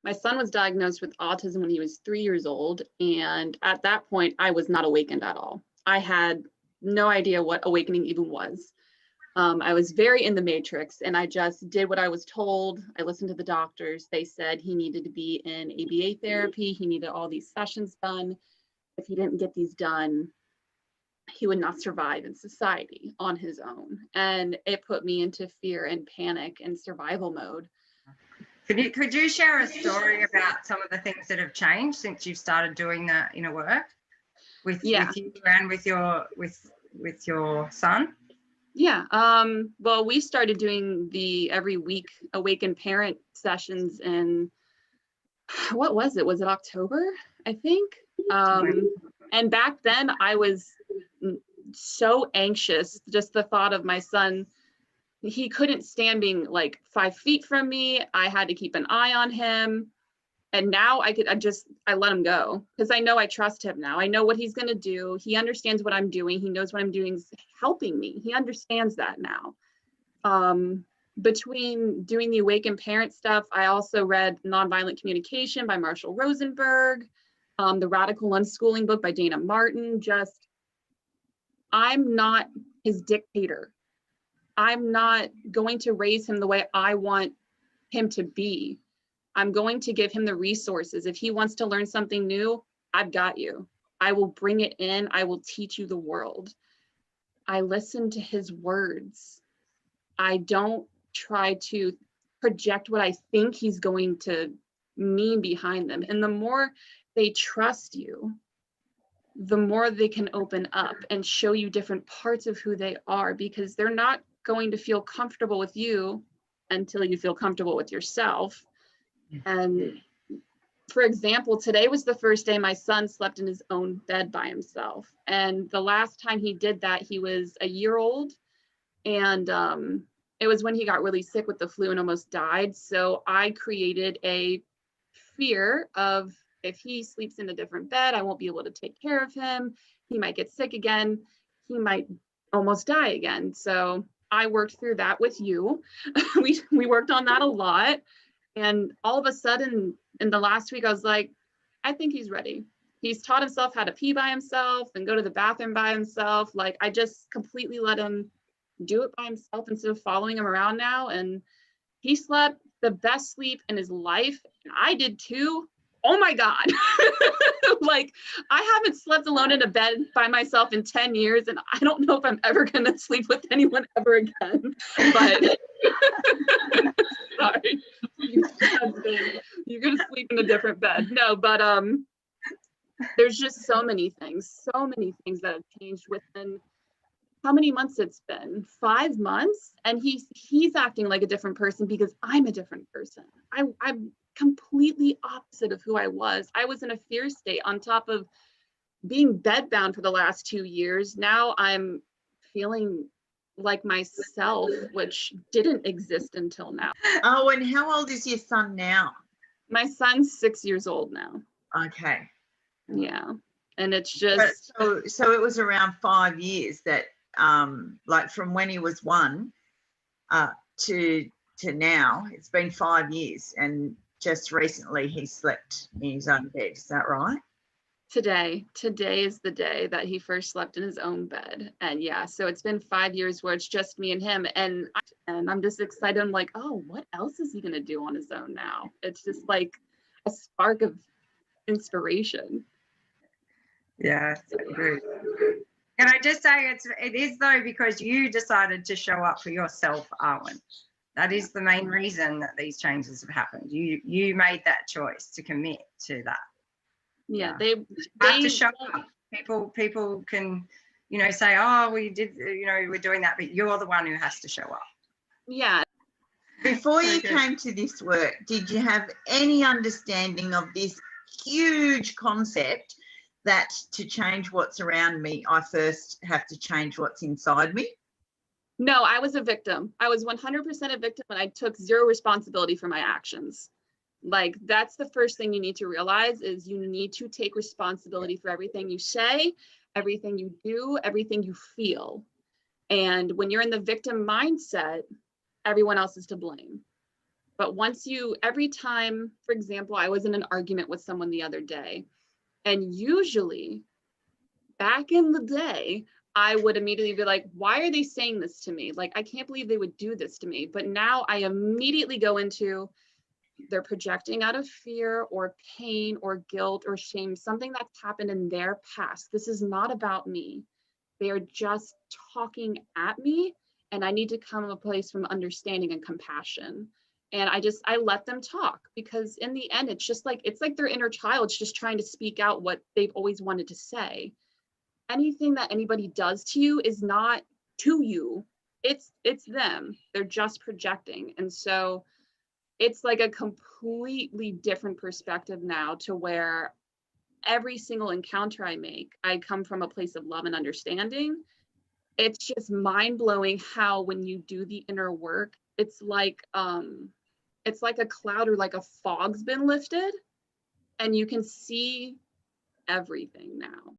My son was diagnosed with autism when he was 3 years old. And at that point, I was not awakened at all. I had no idea what awakening even was. I was very in the matrix, and I just did what I was told. I listened to the doctors. They said he needed to be in ABA therapy. He needed all these sessions done. If he didn't get these done, he would not survive in society on his own. And it put me into fear and panic and survival mode. Could you share a story about some of the things that have changed since you've started doing the inner work with you and with your son? Yeah. Well, we started doing the every week Awakened Parent sessions in, what was it? Was it October? I think. And back then I was so anxious. Just the thought of my son, he couldn't stand being like 5 feet from me. I had to keep an eye on him. And now I let him go because I know I trust him now. I know what he's going to do. He understands what I'm doing. He knows what I'm doing is helping me. He understands that now. Between doing the Awakened Parent stuff, I also read Nonviolent Communication by Marshall Rosenberg, the Radical Unschooling book by Dana Martin. I'm not his dictator. I'm not going to raise him the way I want him to be. I'm going to give him the resources. If he wants to learn something new, I've got you. I will bring it in. I will teach you the world. I listen to his words. I don't try to project what I think he's going to mean behind them. And the more they trust you, the more they can open up and show you different parts of who they are, because they're not going to feel comfortable with you until you feel comfortable with yourself. And for example, today was the first day my son slept in his own bed by himself. And the last time he did that, he was a year old. And it was when he got really sick with the flu and almost died. So I created a fear of, if he sleeps in a different bed, I won't be able to take care of him. He might get sick again. He might almost die again. So I worked through that with you. we worked on that a lot. And all of a sudden in the last week, I was like, I think he's ready. He's taught himself how to pee by himself and go to the bathroom by himself. Like, I just completely let him do it by himself instead of following him around now. And he slept the best sleep in his life. And I did too. Oh my God. Like, I haven't slept alone in a bed by myself in 10 years. And I don't know if I'm ever going to sleep with anyone ever again. But sorry. You're going to sleep in a different bed. No, but there's just so many things that have changed within how many months it's been? 5 months. And he's acting like a different person because I'm a different person. I'm completely opposite of who I was. I was in a fear state on top of being bedbound for the last 2 years. Now I'm feeling like myself, which didn't exist until now. Oh, and how old is your son now? My son's 6 years old now. Okay. Yeah. And it's just so it was around 5 years that like from when he was 1 to now, it's been 5 years, and just recently he slept in his own bed. Is that right? Today is the day that he first slept in his own bed. And yeah, so it's been 5 years where it's just me and him, and I'm just excited. I'm like, oh, what else is he gonna do on his own now? It's just like a spark of inspiration. Yeah, so good. Can I just say it is though, because you decided to show up for yourself, Arwen. That is the main reason that these changes have happened. You made that choice to commit to that. Yeah, they have to show up. People can, say, oh, we did, we're doing that, but you're the one who has to show up. Yeah. Before you came to this work, did you have any understanding of this huge concept that to change what's around me, I first have to change what's inside me? No, I was a victim. I was 100% a victim, and I took zero responsibility for my actions. Like, that's the first thing you need to realize, is you need to take responsibility for everything you say, everything you do, everything you feel. And when you're in the victim mindset, everyone else is to blame. But once you, every time, for example, I was in an argument with someone the other day, and usually back in the day, I would immediately be like, why are they saying this to me? Like, I can't believe they would do this to me. But now I immediately go into, they're projecting out of fear or pain or guilt or shame, something that's happened in their past. This is not about me. They are just talking at me, and I need to come to a place from understanding and compassion. And I let them talk, because in the end, it's like their inner child's just trying to speak out what they've always wanted to say. Anything that anybody does to you is not to you. It's them. They're just projecting. And so it's like a completely different perspective now, to where every single encounter I make, I come from a place of love and understanding. It's just mind-blowing how, when you do the inner work, it's like a cloud or like a fog's been lifted, and you can see everything now.